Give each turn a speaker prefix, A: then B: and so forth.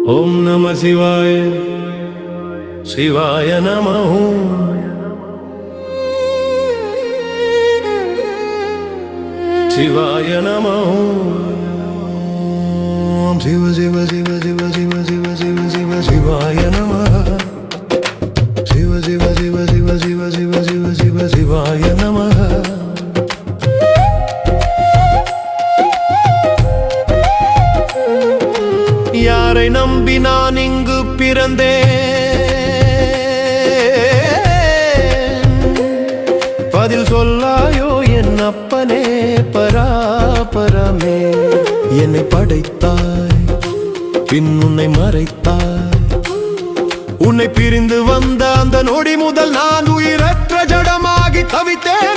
A: ओम नमः शिवाय शिवाय नमः शिवाय नमः शिव शिव शिव शिव शिव शिव शिव शिव शिवाय नमः शिव शिव शिव शिव शिव शिव शिव शिव शिवाय नमः யாரை நம்பி நான் இங்கு பிறந்தேன் பதில் சொல்லாயோ என் அப்பனே பராபரமே என்னை படைத்தாய் பின் உன்னை மறைத்தாய் உன்னை பிரிந்து வந்த அந்த நொடி முதல் நான் உயிரற்ற ஜடமாகி தவித்தேன்